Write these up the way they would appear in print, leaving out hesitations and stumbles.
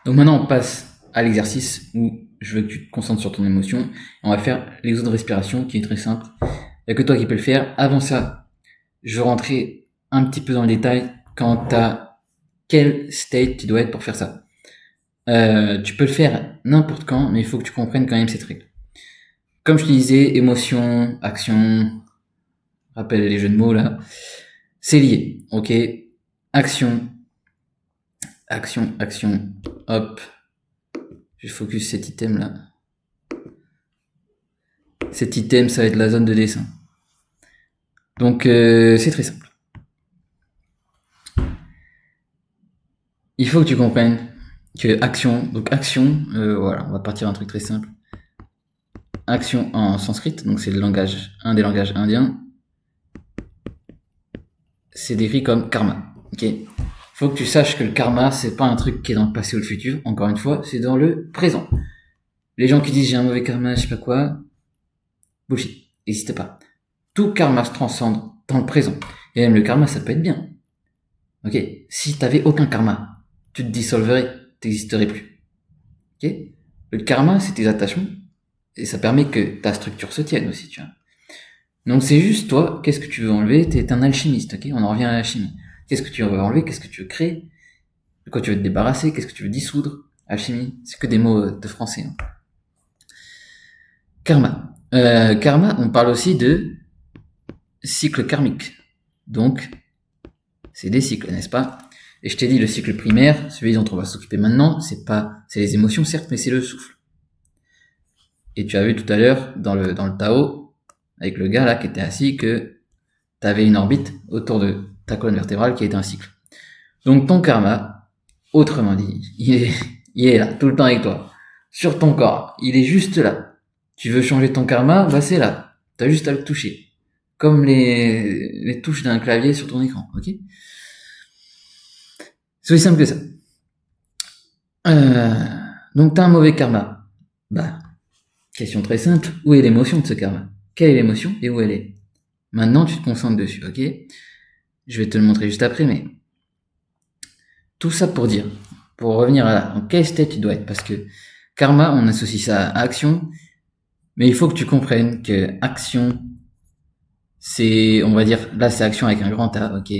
Donc maintenant, on passe à l'exercice où je veux que tu te concentres sur ton émotion. On va faire l'exo de respiration qui est très simple. Il n'y a que toi qui peux le faire. Avant ça, je veux rentrer un petit peu dans le détail quant à quel state tu dois être pour faire ça. Tu peux le faire n'importe quand, mais il faut que tu comprennes quand même cette règle. Comme je te disais, émotion, action, rappelle les jeux de mots là, c'est lié, ok? Action, action, hop. Je focus cet item là. Cet item, ça va être la zone de dessin. Donc c'est très simple. Il faut que tu comprennes que action, donc action, voilà, on va partir d'un truc très simple. Action en sanskrit, donc c'est le langage, un des langages indiens. C'est décrit comme karma. Ok. Faut que tu saches que le karma, c'est pas un truc qui est dans le passé ou le futur. Encore une fois, c'est dans le présent. Les gens qui disent j'ai un mauvais karma, je sais pas quoi, bullshit. N'hésite pas. Tout karma se transcende dans le présent. Et même le karma, ça peut être bien. Ok. Si t'avais aucun karma, tu te dissolverais, t'existerais plus. Ok. Le karma, c'est tes attachements. Et ça permet que ta structure se tienne aussi, tu vois. Donc c'est juste toi, qu'est-ce que tu veux enlever? T'es un alchimiste, ok? On en revient à l'alchimie. Qu'est-ce que tu veux enlever? Qu'est-ce que tu veux créer? De quoi tu veux te débarrasser? Qu'est-ce que tu veux dissoudre? Alchimie, c'est que des mots de français. Hein. Karma. Karma, on parle aussi de cycle karmique. Donc, c'est des cycles, n'est-ce pas? Et je t'ai dit, le cycle primaire, celui dont on va s'occuper maintenant, c'est les émotions, certes, mais c'est le souffle. Et tu as vu tout à l'heure, dans le Tao, avec le gars là qui était assis, que tu avais une orbite autour de ta colonne vertébrale qui est un cycle. Donc ton karma, autrement dit, il est là, tout le temps avec toi. Sur ton corps, il est juste là. Tu veux changer ton karma, bah c'est là. T'as juste à le toucher. Comme les touches d'un clavier sur ton écran, ok? C'est aussi simple que ça. Donc t'as un mauvais karma. Bah, question très simple, où est l'émotion de ce karma? Quelle est l'émotion et où elle est? Maintenant, tu te concentres dessus, ok? Je vais te le montrer juste après, mais tout ça pour dire, pour revenir à là, en quel state tu dois être, parce que karma, on associe ça à action, mais il faut que tu comprennes que action, c'est, on va dire, là c'est action avec un grand A, ok?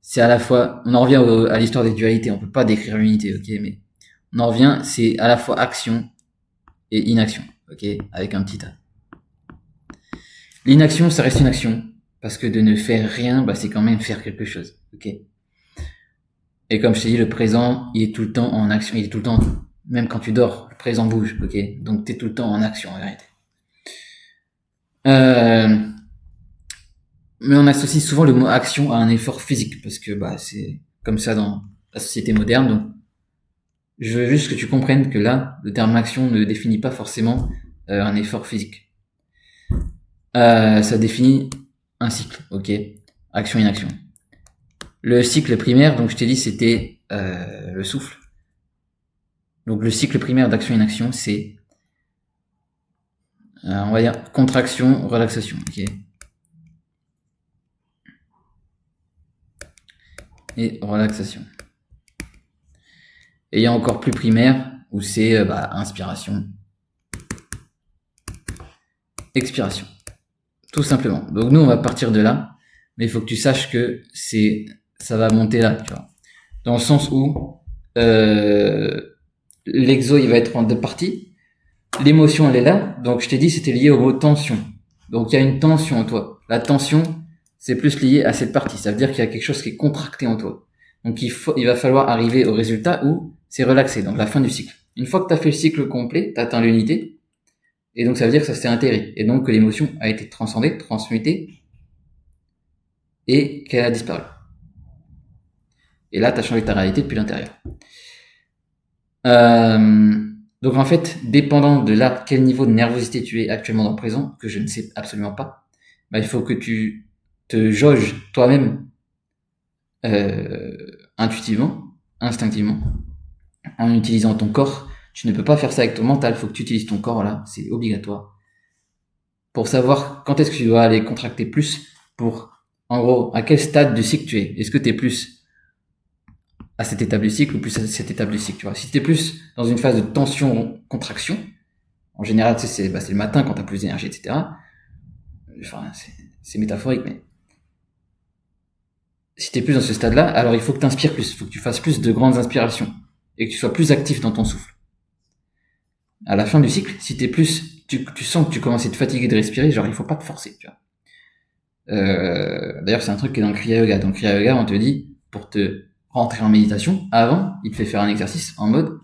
C'est à la fois, on en revient à l'histoire des dualités, on peut pas décrire l'unité, ok? Mais on en revient, c'est à la fois action et inaction, ok? Avec un petit A. L'inaction, ça reste une action, parce que de ne faire rien, bah, c'est quand même faire quelque chose, ok? Et comme je t'ai dit, le présent, il est tout le temps en action, il est tout le temps, même quand tu dors, le présent bouge, ok? Donc t'es tout le temps en action en vérité. Mais on associe souvent le mot action à un effort physique, parce que bah c'est comme ça dans la société moderne. Donc je veux juste que tu comprennes que là, le terme action ne définit pas forcément un effort physique. Ça définit un cycle, ok? Action-inaction. Le cycle primaire, donc je t'ai dit, c'était le souffle. Donc le cycle primaire d'action-inaction, c'est, on va dire, contraction, relaxation, ok? Et relaxation. Et il y a encore plus primaire, où c'est inspiration, expiration. Tout simplement. Donc nous, on va partir de là, mais il faut que tu saches que ça va monter là, tu vois. Dans le sens où l'exo, il va être en deux parties. L'émotion, elle est là. Donc je t'ai dit, c'était lié au mot tension. Donc il y a une tension en toi. La tension, c'est plus lié à cette partie. Ça veut dire qu'il y a quelque chose qui est contracté en toi. Donc il va falloir arriver au résultat où c'est relaxé, donc la fin du cycle. Une fois que tu as fait le cycle complet, tu as atteint l'unité, et donc ça veut dire que ça s'est intégré, et donc que l'émotion a été transcendée, transmutée, et qu'elle a disparu. Et là, tu as changé ta réalité depuis l'intérieur. Donc en fait, dépendant de là, quel niveau de nervosité tu es actuellement dans le présent, que je ne sais absolument pas, bah, il faut que tu te jauges toi-même intuitivement, instinctivement, en utilisant ton corps. Tu ne peux pas faire ça avec ton mental, il faut que tu utilises ton corps là, c'est obligatoire. Pour savoir quand est-ce que tu dois aller contracter plus pour, en gros, à quel stade du cycle tu es. Est-ce que tu es plus à cette étape du cycle ou plus à cette étape du cycle, tu vois. Si t'es plus dans une phase de tension-contraction, en général, tu sais, c'est le matin quand t'as plus d'énergie, etc. Enfin, c'est métaphorique, mais si t'es plus dans ce stade-là, alors il faut que t'inspires plus, il faut que tu fasses plus de grandes inspirations et que tu sois plus actif dans ton souffle. À la fin du cycle, si t'es plus, tu sens que tu commences à être fatigué de respirer, genre il faut pas te forcer, tu vois. D'ailleurs, c'est un truc qui est dans le Kriya Yoga. Dans le Kriya Yoga, on te dit, pour te rentrer en méditation, avant, il te fait faire un exercice en mode,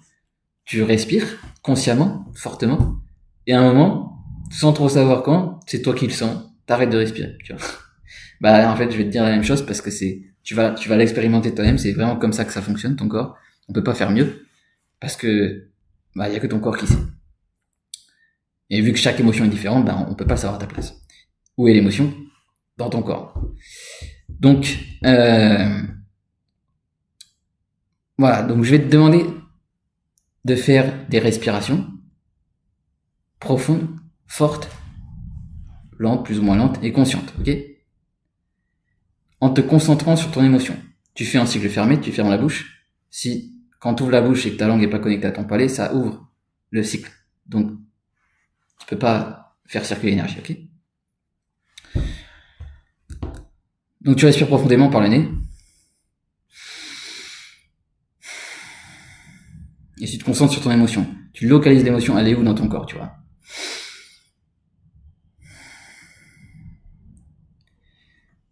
tu respires consciemment, fortement, et à un moment, sans trop savoir quand, c'est toi qui le sens, t'arrêtes de respirer, tu vois. Bah, en fait, je vais te dire la même chose parce que tu vas l'expérimenter toi-même, c'est vraiment comme ça que ça fonctionne, ton corps. On peut pas faire mieux, parce que, bah, y a que ton corps qui sait. Et vu que chaque émotion est différente, bah, on peut pas savoir à ta place. Où est l'émotion? Dans ton corps. Donc, voilà. Donc, je vais te demander de faire des respirations profondes, fortes, lentes, plus ou moins lentes, et conscientes, ok? En te concentrant sur ton émotion. Tu fais un cycle fermé, tu fermes la bouche. Si, quand tu ouvres la bouche et que ta langue est pas connectée à ton palais, ça ouvre le cycle. Donc, tu peux pas faire circuler l'énergie, ok? Donc, tu respires profondément par le nez. Et tu te concentres sur ton émotion. Tu localises l'émotion, elle est où dans ton corps, tu vois?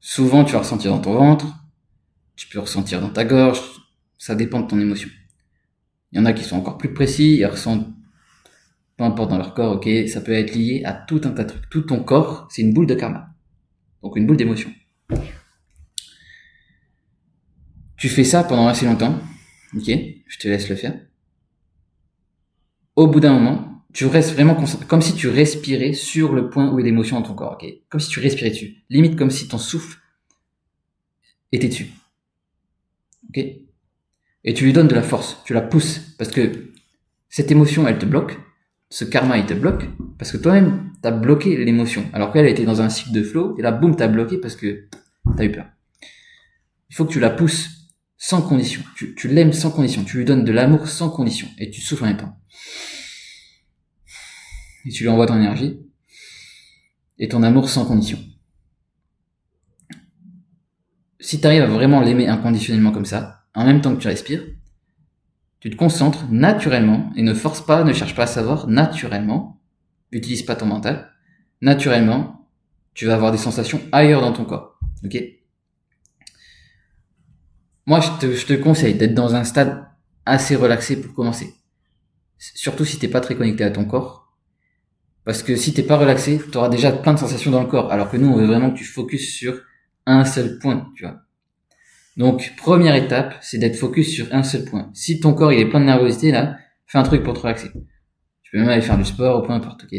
Souvent, tu vas ressentir dans ton ventre, tu peux ressentir dans ta gorge, ça dépend de ton émotion. Il y en a qui sont encore plus précis, ils ressentent peu importe dans leur corps, ok, ça peut être lié à tout un tas de trucs. Tout ton corps, c'est une boule de karma. Donc une boule d'émotion. Tu fais ça pendant assez longtemps, ok, je te laisse le faire. Au bout d'un moment, tu restes vraiment concentré, comme si tu respirais sur le point où est l'émotion dans ton corps, ok, comme si tu respirais dessus. Limite comme si ton souffle était dessus. Ok? Et tu lui donnes de la force, tu la pousses, parce que cette émotion, elle te bloque, ce karma, il te bloque, parce que toi-même, t'as bloqué l'émotion, alors qu'elle était dans un cycle de flow, et là, boum, t'as bloqué parce que t'as eu peur. Il faut que tu la pousses sans condition, tu l'aimes sans condition, tu lui donnes de l'amour sans condition, et tu souffles en même temps. Et tu lui envoies ton énergie, et ton amour sans condition. Si t'arrives à vraiment l'aimer inconditionnellement comme ça, en même temps que tu respires, tu te concentres naturellement, et ne force pas, ne cherche pas à savoir, naturellement, utilise pas ton mental, naturellement, tu vas avoir des sensations ailleurs dans ton corps, ok? Moi, je te conseille d'être dans un stade assez relaxé pour commencer. Surtout si t'es pas très connecté à ton corps. Parce que si t'es pas relaxé, t'auras déjà plein de sensations dans le corps, alors que nous, on veut vraiment que tu focuses sur un seul point, tu vois. Donc, première étape, c'est d'être focus sur un seul point. Si ton corps il est plein de nervosité, là, fais un truc pour te relaxer. Tu peux même aller faire du sport ou peu importe, ok.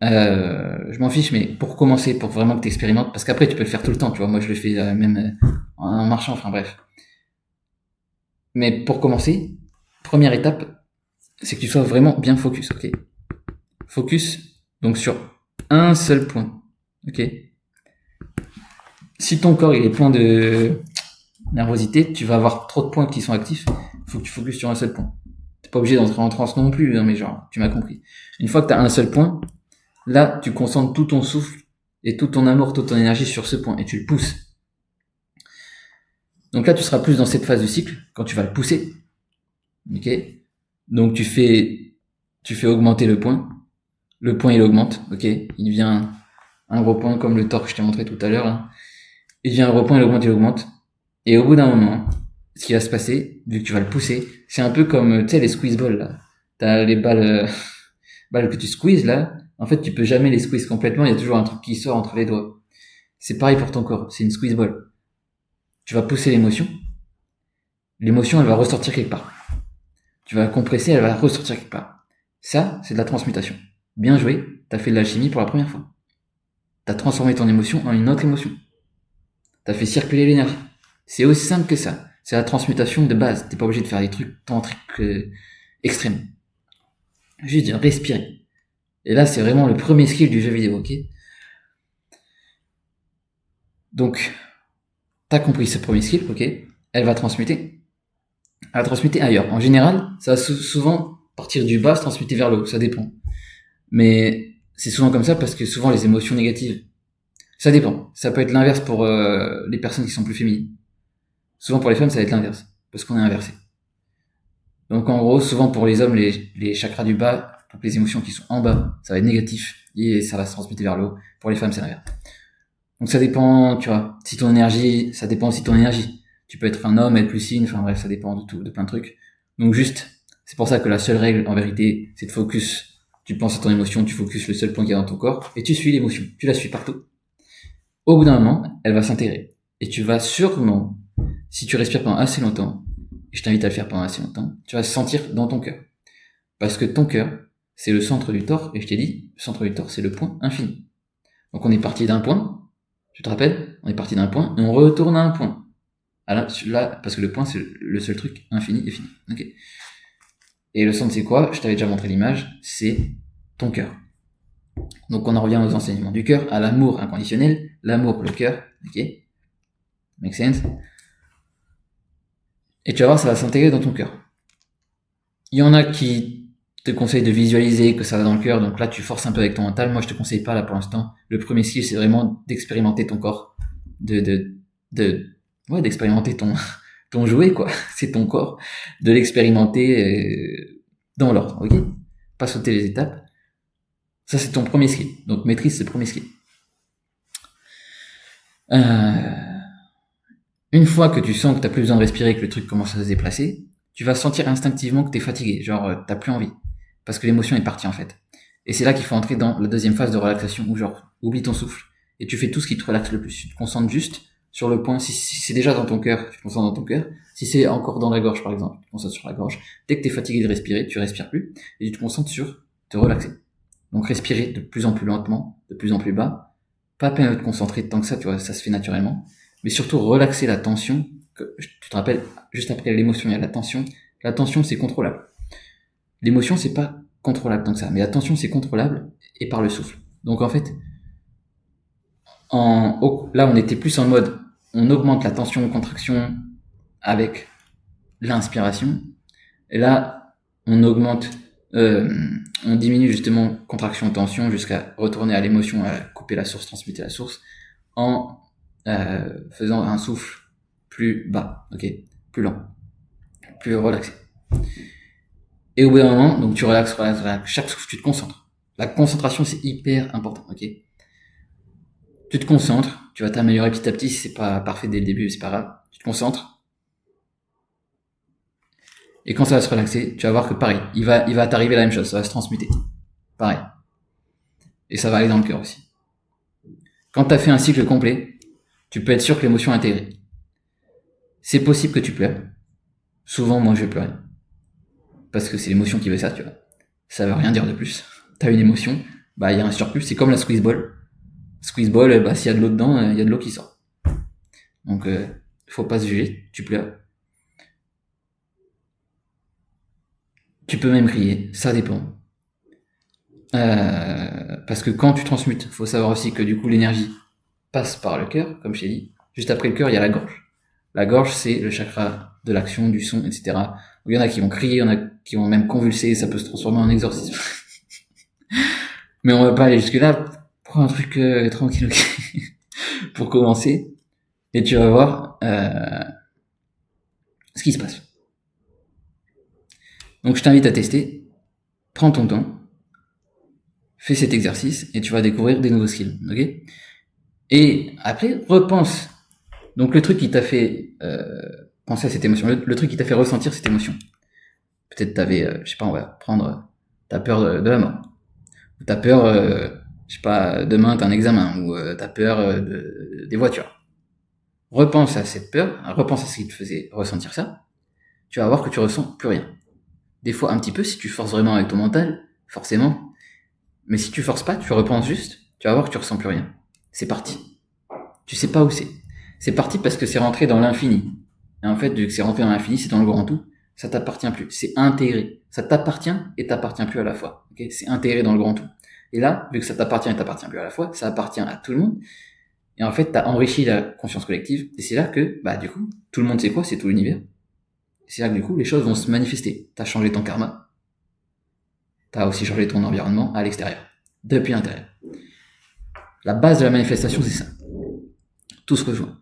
Je m'en fiche, mais pour commencer, pour vraiment que t'expérimentes, parce qu'après tu peux le faire tout le temps, tu vois. Moi, je le fais même en marchant, enfin bref. Mais pour commencer, première étape, c'est que tu sois vraiment bien focus, ok. Focus, donc sur un seul point, ok. Si ton corps il est plein de nervosité, tu vas avoir trop de points qui sont actifs. Il faut que tu focuses sur un seul point. T'es pas obligé d'entrer en transe non plus, hein, mais genre, tu m'as compris. Une fois que t'as un seul point, là, tu concentres tout ton souffle et tout ton amour, toute ton énergie sur ce point et tu le pousses. Donc là, tu seras plus dans cette phase du cycle quand tu vas le pousser. Ok? Donc tu fais augmenter le point. Le point, il augmente. Ok? Il devient un gros point comme le torque que je t'ai montré tout à l'heure. Hein. Il devient un gros point, il augmente. Et au bout d'un moment, ce qui va se passer, vu que tu vas le pousser, c'est un peu comme, tu sais, les squeeze balls, là. T'as les balles que tu squeezes, là. En fait, tu peux jamais les squeeze complètement, il y a toujours un truc qui sort entre les doigts. C'est pareil pour ton corps, c'est une squeeze ball. Tu vas pousser l'émotion. L'émotion, elle va ressortir quelque part. Tu vas la compresser, elle va ressortir quelque part. Ça, c'est de la transmutation. Bien joué, t'as fait de l'alchimie pour la première fois. T'as transformé ton émotion en une autre émotion. T'as fait circuler l'énergie. C'est aussi simple que ça. C'est la transmutation de base. T'es pas obligé de faire des trucs tantriques extrêmes. Juste de respirer. Et là, c'est vraiment le premier skill du jeu vidéo, ok? Donc, t'as compris ce premier skill, ok? elle va transmuter. Elle va transmuter ailleurs. En général, ça va souvent partir du bas, se transmuter vers le haut. Ça dépend. Mais c'est souvent comme ça parce que souvent les émotions négatives, ça dépend. Ça peut être l'inverse pour les personnes qui sont plus féminines. Souvent pour les femmes, ça va être l'inverse. Parce qu'on est inversé. Donc en gros, souvent pour les hommes, les chakras du bas, donc les émotions qui sont en bas, ça va être négatif et ça va se transmuter vers le haut. Pour les femmes, c'est l'inverse. Donc ça dépend, tu vois, si ton énergie, ça dépend aussi de ton énergie. Tu peux être un homme, être lucide, enfin bref, ça dépend de tout, de plein de trucs. Donc juste, c'est pour ça que la seule règle, en vérité, c'est de focus. Tu penses à ton émotion, tu focuses le seul point qu'il y a dans ton corps, et tu suis l'émotion. Tu la suis partout. Au bout d'un moment, elle va s'intégrer. Et tu vas sûrement, si tu respires pendant assez longtemps, et je t'invite à le faire pendant assez longtemps, tu vas sentir dans ton cœur. Parce que ton cœur, c'est le centre du torse, et je t'ai dit, le centre du torse, c'est le point infini. Donc on est parti d'un point, tu te rappelles? On est parti d'un point, et on retourne à un point. Là, parce que le point, c'est le seul truc infini et fini. Ok. Et le centre, c'est quoi? Je t'avais déjà montré l'image, c'est ton cœur. Donc on en revient aux enseignements du cœur, à l'amour inconditionnel, l'amour, le cœur, ok? Make sense? Et tu vas voir, ça va s'intégrer dans ton cœur. Il y en a qui te conseillent de visualiser que ça va dans le cœur, donc là tu forces un peu avec ton mental. Moi je te conseille pas là pour l'instant. Le premier skill c'est vraiment d'expérimenter ton corps, d'expérimenter ton jouet quoi. C'est ton corps, de l'expérimenter dans l'ordre, ok? Pas sauter les étapes. Ça c'est ton premier skill. Donc maîtrise c'est le premier skill. Une fois que tu sens que t'as plus besoin de respirer, que le truc commence à se déplacer, tu vas sentir instinctivement que t'es fatigué, genre t'as plus envie, parce que l'émotion est partie en fait. Et c'est là qu'il faut entrer dans la deuxième phase de relaxation, où genre oublie ton souffle et tu fais tout ce qui te relaxe le plus. Tu te concentres juste sur le point. Si c'est déjà dans ton cœur, tu te concentres dans ton cœur. Si c'est encore dans la gorge par exemple, tu te concentres sur la gorge. Dès que t'es fatigué de respirer, tu respires plus et tu te concentres sur te relaxer. Donc respirer de plus en plus lentement, de plus en plus bas. Pas peine de te concentrer tant que ça, tu vois, ça se fait naturellement. Mais surtout relaxer la tension. Tu te rappelles, juste après l'émotion, il y a la tension. La tension, c'est contrôlable. L'émotion, c'est pas contrôlable tant que ça, mais la tension, c'est contrôlable et par le souffle. Donc en fait, là, on était plus en mode, on augmente la tension, contraction avec l'inspiration. Et là, on augmente, on diminue justement contraction, tension jusqu'à retourner à l'émotion, à couper la source, transmuter la source en faisant un souffle plus bas, ok, plus lent, plus relaxé. Et au bout d'un moment, donc tu relaxes, chaque souffle, tu te concentres. La concentration, c'est hyper important, ok. Tu te concentres, tu vas t'améliorer petit à petit, si c'est pas parfait dès le début, c'est pas grave. Tu te concentres. Et quand ça va se relaxer, tu vas voir que pareil, il va t'arriver la même chose, ça va se transmuter. Pareil. Et ça va aller dans le cœur aussi. Quand t'as fait un cycle complet, tu peux être sûr que l'émotion est intégrée. C'est possible que tu pleures. Souvent, moi, je vais pleurer. Parce que c'est l'émotion qui veut ça, tu vois. Ça veut rien dire de plus. T'as une émotion, bah, il y a un surplus, c'est comme la squeeze ball. Squeeze ball, bah, s'il y a de l'eau dedans, il y a de l'eau qui sort. Donc, faut pas se juger, tu pleures. Tu peux même crier, ça dépend. Parce que quand tu transmutes, faut savoir aussi que du coup, l'énergie passe par le cœur, comme je t'ai dit. Juste après le cœur, il y a la gorge. La gorge, c'est le chakra de l'action, du son, etc. Il y en a qui vont crier, il y en a qui vont même convulser, ça peut se transformer en exorcisme. Mais on va pas aller jusque là. Prends un truc tranquille, ok. Pour commencer. Et tu vas voir ce qui se passe. Donc je t'invite à tester. Prends ton temps. Fais cet exercice et tu vas découvrir des nouveaux skills, ok. Et après, repense. Donc le truc qui t'a fait penser à cette émotion, le truc qui t'a fait ressentir cette émotion. Peut-être t'avais, je sais pas, on va prendre, t'as peur de la mort. Ou t'as peur, je sais pas, demain t'as un examen. Ou t'as peur des voitures. Repense à cette peur, repense à ce qui te faisait ressentir ça. Tu vas voir que tu ressens plus rien. Des fois un petit peu si tu forces vraiment avec ton mental, forcément. Mais si tu forces pas, tu repenses juste, tu vas voir que tu ressens plus rien. C'est parti. Tu sais pas où c'est. C'est parti parce que c'est rentré dans l'infini. Et en fait, vu que c'est rentré dans l'infini, c'est dans le grand tout, ça t'appartient plus. C'est intégré. Ça t'appartient et t'appartient plus à la fois. Okay, c'est intégré dans le grand tout. Et là, vu que ça t'appartient et t'appartient plus à la fois, ça appartient à tout le monde. Et en fait, t'as enrichi la conscience collective, et c'est là que, bah, du coup, tout le monde sait quoi, c'est tout l'univers. C'est là que, du coup, les choses vont se manifester. T'as changé ton karma. T'as aussi changé ton environnement à l'extérieur. Depuis l'intérieur. La base de la manifestation, c'est ça. Tout se rejoint.